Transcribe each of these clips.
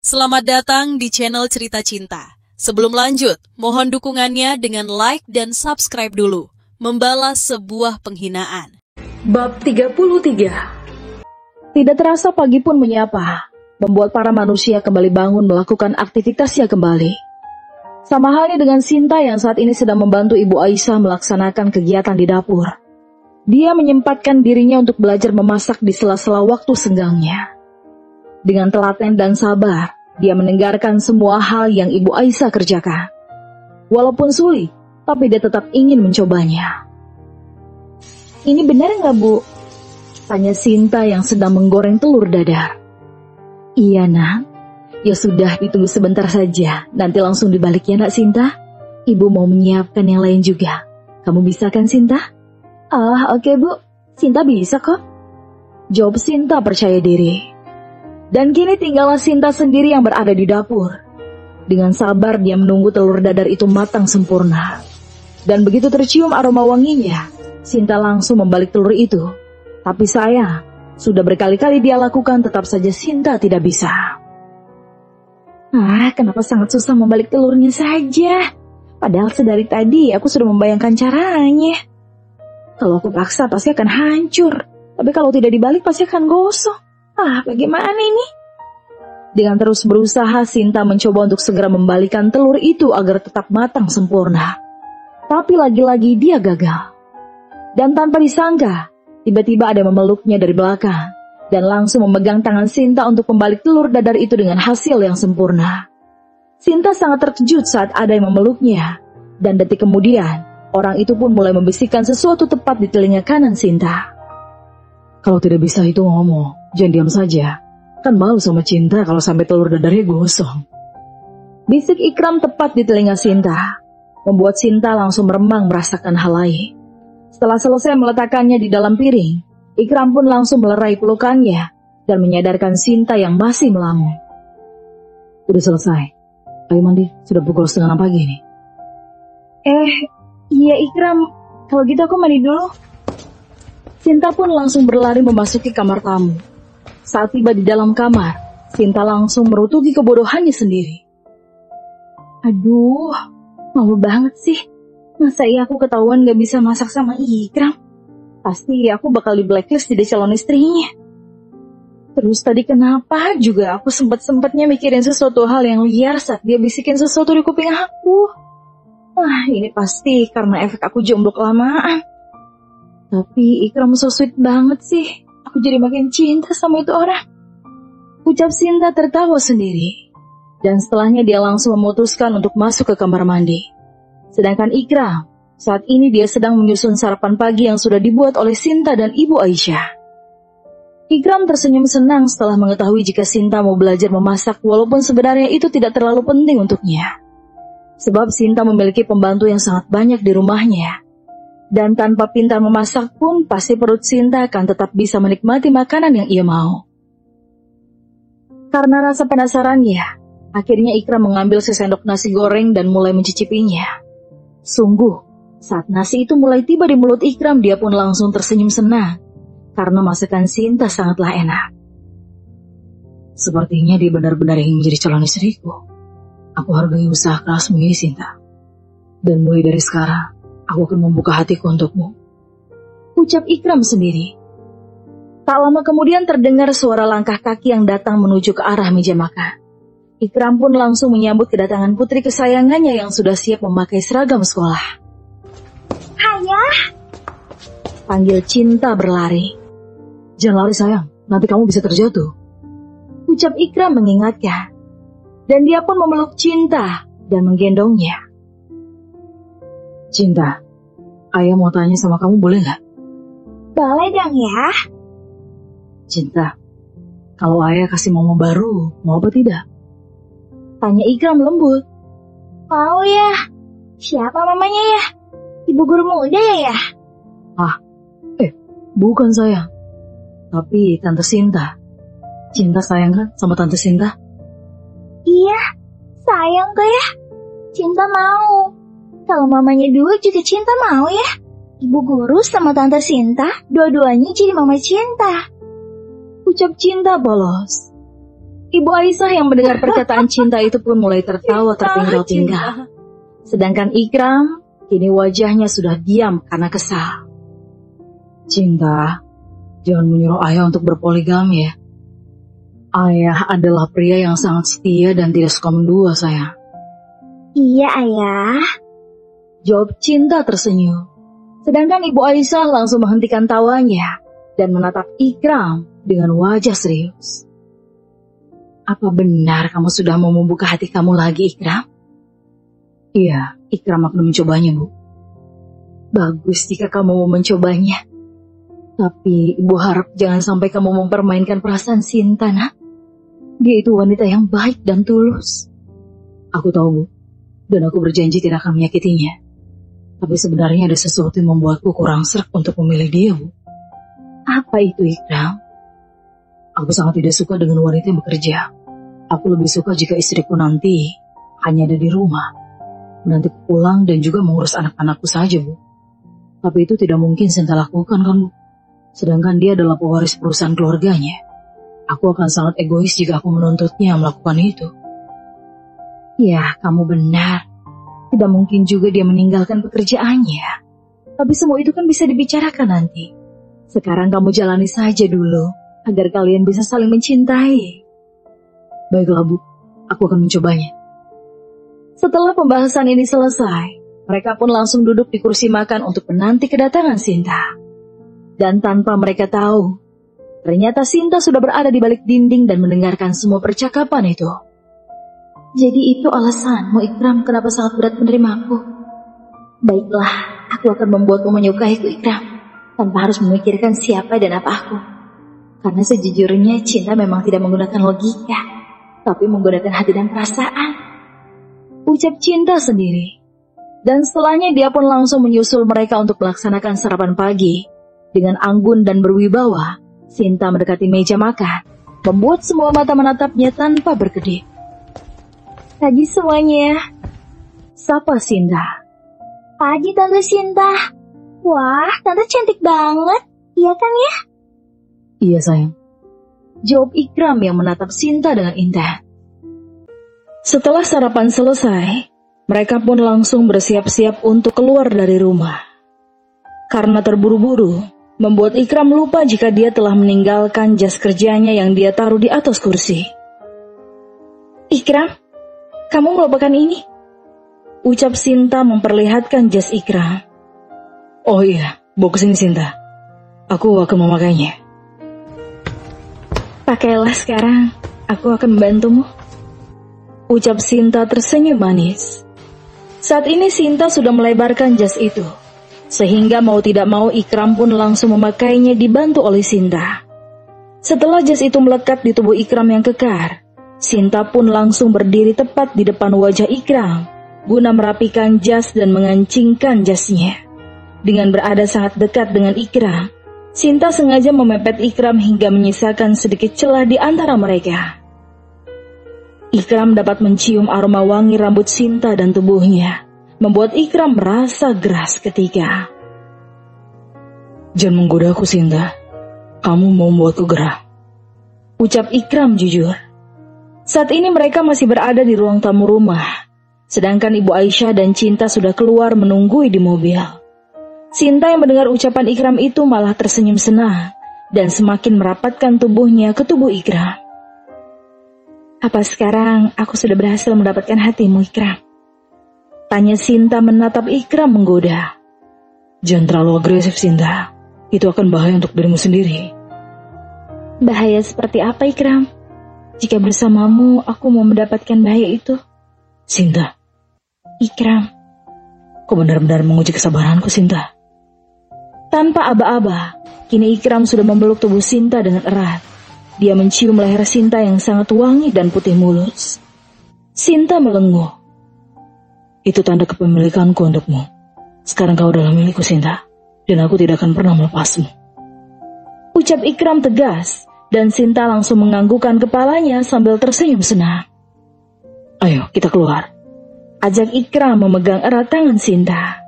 Selamat datang di channel Cerita Cinta. Sebelum lanjut, mohon dukungannya dengan like dan subscribe dulu. Membalas sebuah penghinaan. Bab 33. Tidak terasa pagi pun menyapa, membuat para manusia kembali bangun melakukan aktivitasnya kembali. Sama halnya dengan Sinta yang saat ini sedang membantu Ibu Aisyah melaksanakan kegiatan di dapur. Dia menyempatkan dirinya untuk belajar memasak di sela-sela waktu senggangnya. Dengan telaten dan sabar, dia mendengarkan semua hal yang Ibu Aisyah kerjakan. Walaupun sulit, tapi dia tetap ingin mencobanya. "Ini benar nggak, Bu?" tanya Sinta yang sedang menggoreng telur dadar. "Iya, Nak. Ya sudah, ditunggu sebentar saja. Nanti langsung dibalik ya, Nak Sinta. Ibu mau menyiapkan yang lain juga. Kamu bisa kan, Sinta?" Oke, Bu. Sinta bisa kok," jawab Sinta percaya diri. Dan kini tinggallah Sinta sendiri yang berada di dapur. Dengan sabar dia menunggu telur dadar itu matang sempurna. Dan begitu tercium aroma wanginya, Sinta langsung membalik telur itu. Tapi sayang, sudah berkali-kali dia lakukan, tetap saja Sinta tidak bisa. Kenapa sangat susah membalik telurnya saja? Padahal sedari tadi aku sudah membayangkan caranya. Kalau aku paksa pasti akan hancur. Tapi kalau tidak dibalik pasti akan gosong. Bagaimana ini? Dengan terus berusaha, Sinta mencoba untuk segera membalikkan telur itu agar tetap matang sempurna. Tapi lagi-lagi dia gagal. Dan tanpa disangka, tiba-tiba ada yang memeluknya dari belakang dan langsung memegang tangan Sinta untuk membalik telur dadar itu dengan hasil yang sempurna. Sinta sangat terkejut saat ada yang memeluknya, dan detik kemudian, orang itu pun mulai membisikkan sesuatu tepat di telinga kanan Sinta. "Kalau tidak bisa itu ngomong, jangan diam saja. Kan malu sama Cinta kalau sampai telur dadarnya gosong," bisik Ikram tepat di telinga Sinta, membuat Sinta langsung meremang merasakan hal lain. Setelah selesai meletakkannya di dalam piring, Ikram pun langsung melerai pelukannya dan menyadarkan Sinta yang masih melamun. "Udah selesai. Ayo mandi, sudah pukul 5:30 pagi nih." Iya Ikram, kalau gitu aku mandi dulu." Sinta pun langsung berlari memasuki kamar tamu. Saat tiba di dalam kamar, Sinta langsung merutuki kebodohannya sendiri. "Aduh, malu banget sih. Masa iya aku ketahuan gak bisa masak sama Ikram? Pasti aku bakal di blacklist jadi calon istrinya. Terus tadi kenapa juga aku sempet-sempetnya mikirin sesuatu hal yang liar saat dia bisikin sesuatu di kuping aku. Ini pasti karena efek aku jomblo kelamaan. Tapi Ikram so sweet banget sih. Aku jadi makin cinta sama itu orang," ucap Sinta tertawa sendiri. Dan setelahnya dia langsung memutuskan untuk masuk ke kamar mandi. Sedangkan Ikram, saat ini dia sedang menyusun sarapan pagi yang sudah dibuat oleh Sinta dan Ibu Aisyah. Ikram tersenyum senang setelah mengetahui jika Sinta mau belajar memasak, walaupun sebenarnya itu tidak terlalu penting untuknya. Sebab Sinta memiliki pembantu yang sangat banyak di rumahnya. Dan tanpa pintar memasak pun pasti perut Sinta akan tetap bisa menikmati makanan yang ia mau. Karena rasa penasarannya, akhirnya Ikram mengambil sesendok nasi goreng dan mulai mencicipinya. Sungguh, saat nasi itu mulai tiba di mulut Ikram, dia pun langsung tersenyum senang. Karena masakan Sinta sangatlah enak. "Sepertinya dia benar-benar ingin menjadi calon istriku. Aku hargai usaha kerasmu ini, Sinta. Dan mulai dari sekarang, aku akan membuka hatiku untukmu," ucap Ikram sendiri. Tak lama kemudian terdengar suara langkah kaki yang datang menuju ke arah meja makan. Ikram pun langsung menyambut kedatangan putri kesayangannya yang sudah siap memakai seragam sekolah. "Ayah!" panggil Cinta berlari. "Jangan lari sayang, nanti kamu bisa terjatuh," ucap Ikram mengingatkan. Dan dia pun memeluk Cinta dan menggendongnya. "Cinta, ayah mau tanya sama kamu boleh gak?" "Boleh dong ya." "Cinta, kalau ayah kasih mama baru, mau apa tidak?" tanya Ikram lembut. "Mau ya. Siapa mamanya ya? Ibu guru muda ya?" Bukan sayang. Tapi Tante Sinta. Cinta sayang kan sama Tante Sinta? "Iya, sayang kok ya. Cinta mau. Kalau mamanya dua juga Cinta mau ya. Ibu guru sama Tante Sinta, dua-duanya jadi mama Cinta," ucap Cinta polos. Ibu Aisyah yang mendengar perkataan Cinta itu pun mulai tertawa terpinggal-pinggal. Sedangkan Ikram, kini wajahnya sudah diam karena kesal. Cinta, jangan menyuruh ayah untuk berpoligami ya. Ayah adalah pria yang sangat setia dan tidak suka mendua, sayang. Iya, Ayah. Jawab Cinta tersenyum. Sedangkan Ibu Aisyah langsung menghentikan tawanya dan menatap Ikram dengan wajah serius. Apa benar kamu sudah mau membuka hati kamu lagi, Ikram? Iya, Ikram akan mencobanya, Bu. Bagus jika kamu mau mencobanya. Tapi Ibu harap jangan sampai kamu mempermainkan perasaan Sinta, nak. Dia itu wanita yang baik dan tulus. Aku tahu, Bu. Dan aku berjanji tidak akan menyakitinya. Tapi sebenarnya ada sesuatu yang membuatku kurang sreg untuk memilih dia, Bu. Apa itu, Ikram? Aku sangat tidak suka dengan wanita yang bekerja. Aku lebih suka jika istriku nanti hanya ada di rumah, menantiku pulang dan juga mengurus anak-anakku saja, Bu. Tapi itu tidak mungkin Sinta lakukan, kan, Bu? Sedangkan dia adalah pewaris perusahaan keluarganya. Aku akan sangat egois jika aku menuntutnya melakukan itu. Ya, kamu benar. Tidak mungkin juga dia meninggalkan pekerjaannya. Tapi semua itu kan bisa dibicarakan nanti. Sekarang kamu jalani saja dulu, agar kalian bisa saling mencintai. Baiklah, Bu. Aku akan mencobanya. Setelah pembahasan ini selesai, mereka pun langsung duduk di kursi makan untuk menanti kedatangan Sinta. Dan tanpa mereka tahu, ternyata Sinta sudah berada di balik dinding dan mendengarkan semua percakapan itu. Jadi itu alasanmu, Ikram, kenapa sangat berat menerimaku? Baiklah, aku akan membuatmu menyukaiku, Ikram, tanpa harus memikirkan siapa dan apa aku. Karena sejujurnya cinta memang tidak menggunakan logika, tapi menggunakan hati dan perasaan. Ucap Cinta sendiri. Dan setelahnya dia pun langsung menyusul mereka untuk melaksanakan sarapan pagi. Dengan anggun dan berwibawa, Sinta mendekati meja makan, membuat semua mata menatapnya tanpa berkedip. Pagi semuanya, sapa Sinta. Pagi, Tante Sinta. Wah, Tante cantik banget. Iya kan ya? Iya, sayang. Jawab Ikram yang menatap Sinta dengan indah. Setelah sarapan selesai, mereka pun langsung bersiap-siap untuk keluar dari rumah. Karena terburu-buru, membuat Ikram lupa jika dia telah meninggalkan jas kerjanya yang dia taruh di atas kursi. Ikram, kamu melupakan ini? Ucap Sinta memperlihatkan jas Ikram. Oh iya, bawa kesini Sinta. Aku akan memakainya. Pakailah sekarang, aku akan membantumu. Ucap Sinta tersenyum manis. Saat ini Sinta sudah melebarkan jas itu, sehingga mau tidak mau Ikram pun langsung memakainya dibantu oleh Sinta. Setelah jas itu melekat di tubuh Ikram yang kekar, Sinta pun langsung berdiri tepat di depan wajah Ikram, guna merapikan jas dan mengancingkan jasnya. Dengan berada sangat dekat dengan Ikram, Sinta sengaja memepet Ikram hingga menyisakan sedikit celah di antara mereka. Ikram dapat mencium aroma wangi rambut Sinta dan tubuhnya, membuat Ikram merasa geras ketika. Jangan menggoda aku, Sinta. Kamu mau membuatku gerah. Ucap Ikram jujur. Saat ini mereka masih berada di ruang tamu rumah, sedangkan Ibu Aisyah dan Cinta sudah keluar menunggui di mobil. Sinta yang mendengar ucapan Ikram itu malah tersenyum senang dan semakin merapatkan tubuhnya ke tubuh Ikram. Apa sekarang aku sudah berhasil mendapatkan hatimu, Ikram? Tanya Sinta menatap Ikram menggoda. Jangan terlalu agresif, Sinta. Itu akan bahaya untuk dirimu sendiri. Bahaya seperti apa, Ikram? Jika bersamamu aku mau mendapatkan bahaya itu. Sinta. Ikram. Kau benar-benar menguji kesabaranku, Sinta. Tanpa aba-aba, kini Ikram sudah memeluk tubuh Sinta dengan erat. Dia mencium leher Sinta yang sangat wangi dan putih mulus. Sinta melenguh. Itu tanda kepemilikanku untukmu. Sekarang kau adalah milikku, Sinta, dan aku tidak akan pernah melepasmu. Ucap Ikram tegas, dan Sinta langsung menganggukkan kepalanya sambil tersenyum senang. Ayo, kita keluar. Ajak Ikram memegang erat tangan Sinta.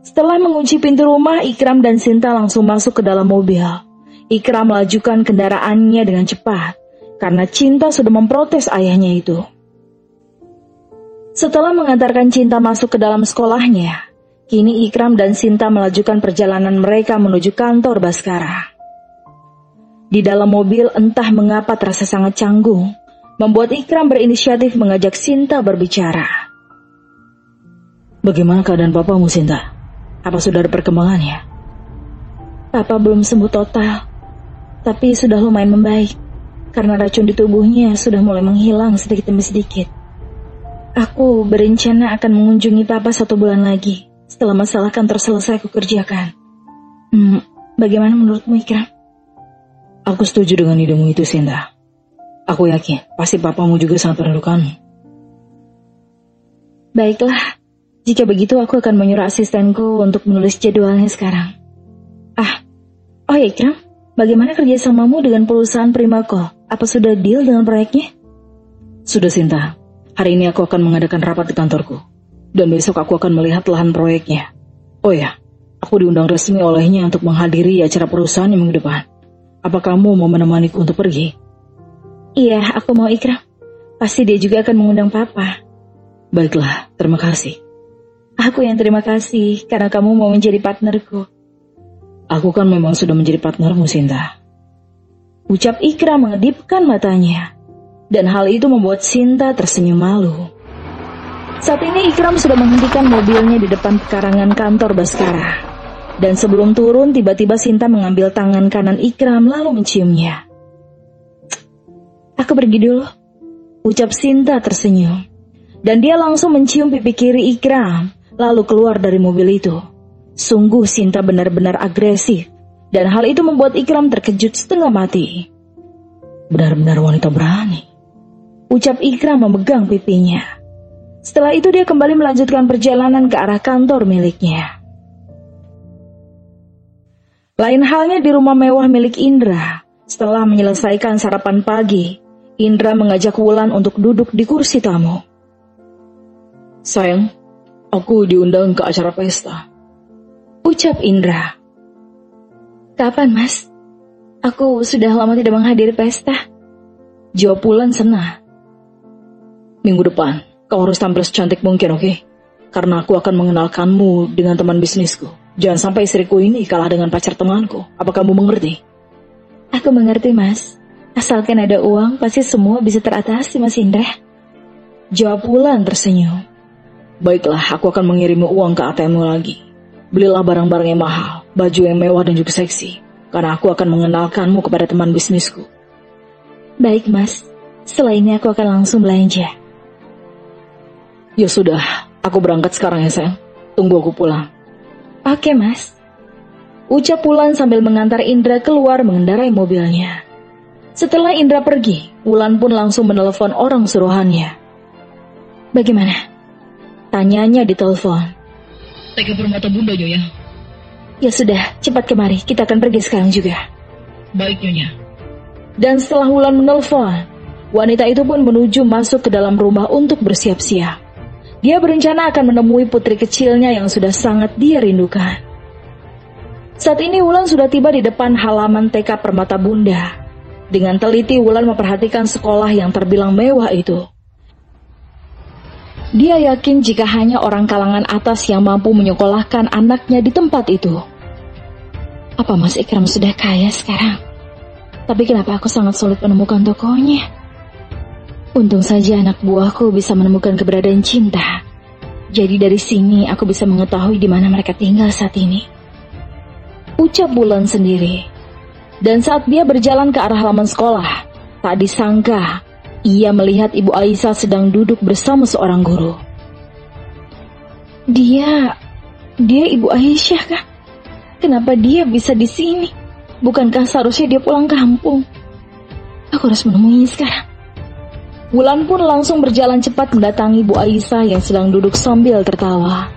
Setelah mengunci pintu rumah, Ikram dan Sinta langsung masuk ke dalam mobil. Ikram melajukan kendaraannya dengan cepat, karena Cinta sudah memprotes ayahnya itu. Setelah mengantarkan Cinta masuk ke dalam sekolahnya, kini Ikram dan Sinta melajukan perjalanan mereka menuju kantor Baskara. Di dalam mobil entah mengapa terasa sangat canggung, membuat Ikram berinisiatif mengajak Sinta berbicara. "Bagaimana keadaan papamu, Sinta? Apa sudah ada perkembangannya?" Papa belum sembuh total, tapi sudah lumayan membaik, karena racun di tubuhnya sudah mulai menghilang sedikit demi sedikit. Aku berencana akan mengunjungi Papa 1 bulan lagi, setelah masalah kantor selesai aku kerjakan. Bagaimana menurutmu, Ikram? Aku setuju dengan idemu itu, Sinta. Aku yakin, pasti papamu juga sangat merindukanmu. Baiklah, jika begitu aku akan menyuruh asistenku untuk menulis jadwalnya sekarang. Oh ya Ikram, bagaimana kerjasamamu dengan perusahaan Primaco? Apa sudah deal dengan proyeknya? Sudah, Sinta. Hari ini aku akan mengadakan rapat di kantorku. Dan besok aku akan melihat lahan proyeknya. Oh ya, aku diundang resmi olehnya untuk menghadiri acara perusahaan yang minggu depan. Apa kamu mau menemaniku untuk pergi? Iya, aku mau, Ikram. Pasti dia juga akan mengundang Papa. Baiklah, terima kasih. Aku yang terima kasih karena kamu mau menjadi partnerku. Aku kan memang sudah menjadi partnermu, Sinta. Ucap Ikram mengedipkan matanya. Dan hal itu membuat Sinta tersenyum malu. Saat ini Ikram sudah menghentikan mobilnya di depan pekarangan kantor Baskara. Dan sebelum turun, tiba-tiba Sinta mengambil tangan kanan Ikram lalu menciumnya. Aku pergi dulu, ucap Sinta tersenyum. Dan dia langsung mencium pipi kiri Ikram, lalu keluar dari mobil itu. Sungguh Sinta benar-benar agresif. Dan hal itu membuat Ikram terkejut setengah mati. Benar-benar wanita berani, ucap Ikram memegang pipinya. Setelah itu dia kembali melanjutkan perjalanan ke arah kantor miliknya. Lain halnya di rumah mewah milik Indra. Setelah menyelesaikan sarapan pagi, Indra mengajak Wulan untuk duduk di kursi tamu. "Sayang, aku diundang ke acara pesta," ucap Indra. "Kapan, Mas? Aku sudah lama tidak menghadiri pesta," jawab Wulan senang. "Minggu depan, kau harus tampil secantik mungkin, oke? Karena aku akan mengenalkanmu dengan teman bisnisku. Jangan sampai istriku ini kalah dengan pacar temanku. Apa kamu mengerti?" "Aku mengerti, Mas. Asalkan ada uang, pasti semua bisa teratasi, Mas Indra," jawab Wulan tersenyum. "Baiklah, aku akan mengirimu uang ke ATM-mu lagi. Belilah barang-barang yang mahal, baju yang mewah dan juga seksi. Karena aku akan mengenalkanmu kepada teman bisnisku." "Baik, Mas. Setelah ini aku akan langsung belanja." "Ya sudah, aku berangkat sekarang ya, sayang. Tunggu aku pulang." "Oke, Mas," ucap Wulan sambil mengantar Indra keluar mengendarai mobilnya. Setelah Indra pergi, Wulan pun langsung menelepon orang suruhannya. "Bagaimana?" tanyanya di telepon. "Tega permata bunda, Nyonya." "Ya sudah, cepat kemari, kita akan pergi sekarang juga." "Baik, Nyonya." Dan setelah Wulan menelpon, wanita itu pun menuju masuk ke dalam rumah untuk bersiap-siap. Dia berencana akan menemui putri kecilnya yang sudah sangat dia rindukan. Saat ini Wulan sudah tiba di depan halaman TK Permata Bunda. Dengan teliti Wulan memperhatikan sekolah yang terbilang mewah itu. Dia yakin jika hanya orang kalangan atas yang mampu menyekolahkan anaknya di tempat itu. Apa Mas Ikram sudah kaya sekarang? Tapi kenapa aku sangat sulit menemukan tokonya? Untung saja anak buahku bisa menemukan keberadaan Cinta. Jadi dari sini aku bisa mengetahui di mana mereka tinggal saat ini. Ucap Wulan sendiri. Dan saat dia berjalan ke arah halaman sekolah, tak disangka ia melihat Ibu Aisyah sedang duduk bersama seorang guru. Dia Ibu Aisyah kah? Kenapa dia bisa di sini? Bukankah seharusnya dia pulang kampung? Aku harus menemuinya sekarang. Wulan pun langsung berjalan cepat mendatangi Bu Aisyah yang sedang duduk sambil tertawa.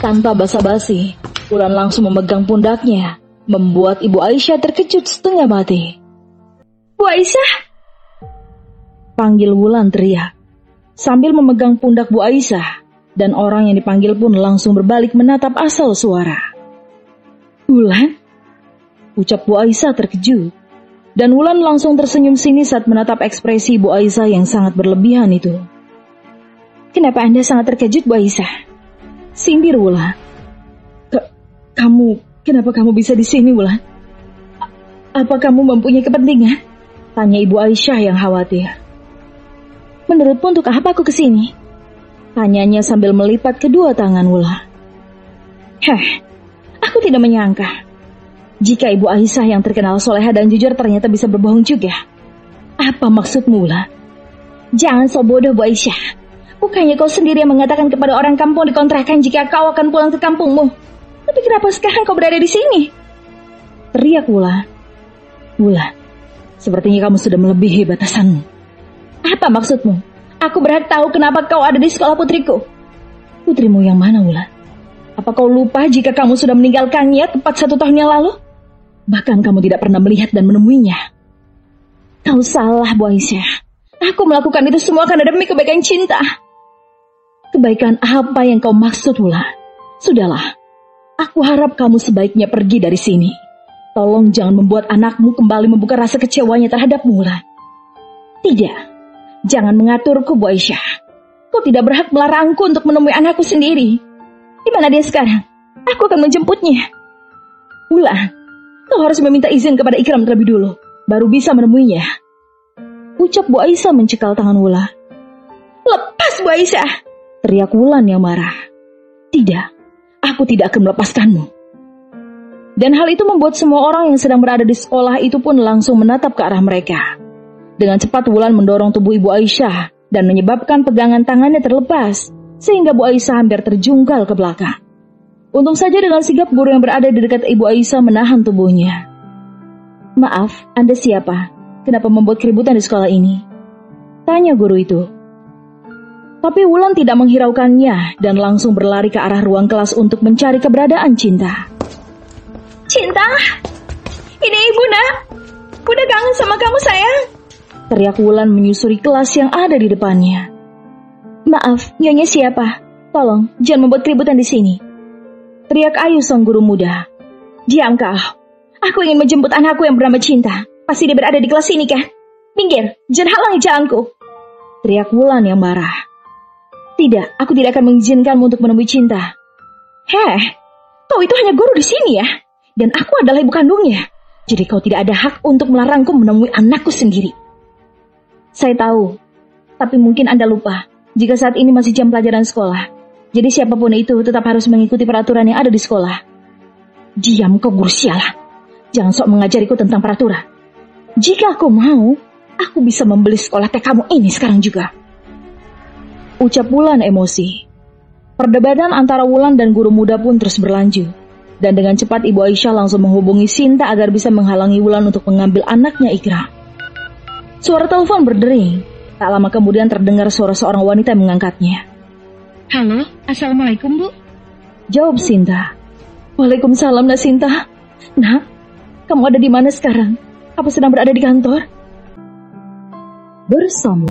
Tanpa basa-basi, Wulan langsung memegang pundaknya, membuat Ibu Aisyah terkejut setengah mati. "Bu Aisyah!" panggil Wulan teriak, sambil memegang pundak Bu Aisyah, dan orang yang dipanggil pun langsung berbalik menatap asal suara. "Wulan?" ucap Bu Aisyah terkejut. Dan Wulan langsung tersenyum sinis saat menatap ekspresi Bu Aisyah yang sangat berlebihan itu. Kenapa Anda sangat terkejut, Bu Aisyah? Sindir Wulan. Kenapa kamu bisa di sini, Wulan? Apa kamu mempunyai kepentingan? Tanya Ibu Aisyah yang khawatir. Menurutmu untuk apa aku kesini? Tanyanya sambil melipat kedua tangan Wulan. Aku tidak menyangka jika Ibu Aisyah yang terkenal soleha dan jujur ternyata bisa berbohong juga. Apa maksudmu, Wulan? Jangan sok bodoh, Bu Aisyah. Bukannya kau sendiri yang mengatakan kepada orang kampung dikontrakan jika kau akan pulang ke kampungmu? Tapi kenapa sekarang kau berada di sini? Teriak Wulan. Wulan, sepertinya kamu sudah melebihi batasanmu. Apa maksudmu? Aku berhak tahu kenapa kau ada di sekolah putriku. Putrimu yang mana, Wulan? Apa kau lupa jika kamu sudah meninggalkannya tepat 1 tahun yang lalu? Bahkan kamu tidak pernah melihat dan menemuinya. Kau salah, Bu Aisyah. Aku melakukan itu semua karena demi kebaikan cinta. Kebaikan apa yang kau maksud, Wulan? Sudahlah, aku harap kamu sebaiknya pergi dari sini. Tolong jangan membuat anakmu kembali membuka rasa kecewanya terhadapmu, Wulan. Tidak, jangan mengaturku, Bu Aisyah. Kau tidak berhak melarangku untuk menemui anakku sendiri. Di mana dia sekarang? Aku akan menjemputnya. Wulan, kau harus meminta izin kepada Ikram terlebih dulu, baru bisa menemuinya. Ucap Bu Aisyah mencekal tangan Wulan. Lepas, Bu Aisyah! Teriak Wulan yang marah. Tidak, aku tidak akan melepaskanmu. Dan hal itu membuat semua orang yang sedang berada di sekolah itu pun langsung menatap ke arah mereka. Dengan cepat Wulan mendorong tubuh Ibu Aisyah dan menyebabkan pegangan tangannya terlepas, sehingga Bu Aisyah hampir terjungkal ke belakang. Untung saja dengan sigap guru yang berada di dekat Ibu Aisyah menahan tubuhnya. Maaf, Anda siapa? Kenapa membuat keributan di sekolah ini? Tanya guru itu. Tapi Wulan tidak menghiraukannya dan langsung berlari ke arah ruang kelas untuk mencari keberadaan Cinta. Cinta, ini ibu, Nak. Udah kangen sama kamu, sayang. Teriak Wulan menyusuri kelas yang ada di depannya. Maaf, nyonya siapa? Tolong, jangan membuat keributan di sini. Teriak Ayu sang guru muda. Diam kau. Aku ingin menjemput anakku yang bernama Cinta. Pasti dia berada di kelas ini, kan? Minggir, jangan halangi jalanku. Teriak Wulan yang marah. Tidak, aku tidak akan mengizinkanmu untuk menemui Cinta. Kau itu hanya guru di sini ya? Dan aku adalah ibu kandungnya. Jadi kau tidak ada hak untuk melarangku menemui anakku sendiri. Saya tahu, tapi mungkin Anda lupa jika saat ini masih jam pelajaran sekolah. Jadi siapapun itu tetap harus mengikuti peraturan yang ada di sekolah. Diam kau guru sialan. Jangan sok mengajariku tentang peraturan. Jika aku mau, aku bisa membeli sekolah teh kamu ini sekarang juga. Ucap Wulan emosi. Perdebatan antara Wulan dan guru muda pun terus berlanjut. Dan dengan cepat Ibu Aisyah langsung menghubungi Sinta agar bisa menghalangi Wulan untuk mengambil anaknya Ikram. Suara telepon berdering. Tak lama kemudian terdengar suara seorang wanita yang mengangkatnya. Halo, Assalamualaikum, Bu. Jawab Sinta. Waalaikumsalam, Nak Sinta. Nak, kamu ada di mana sekarang? Apa sedang berada di kantor? Bersama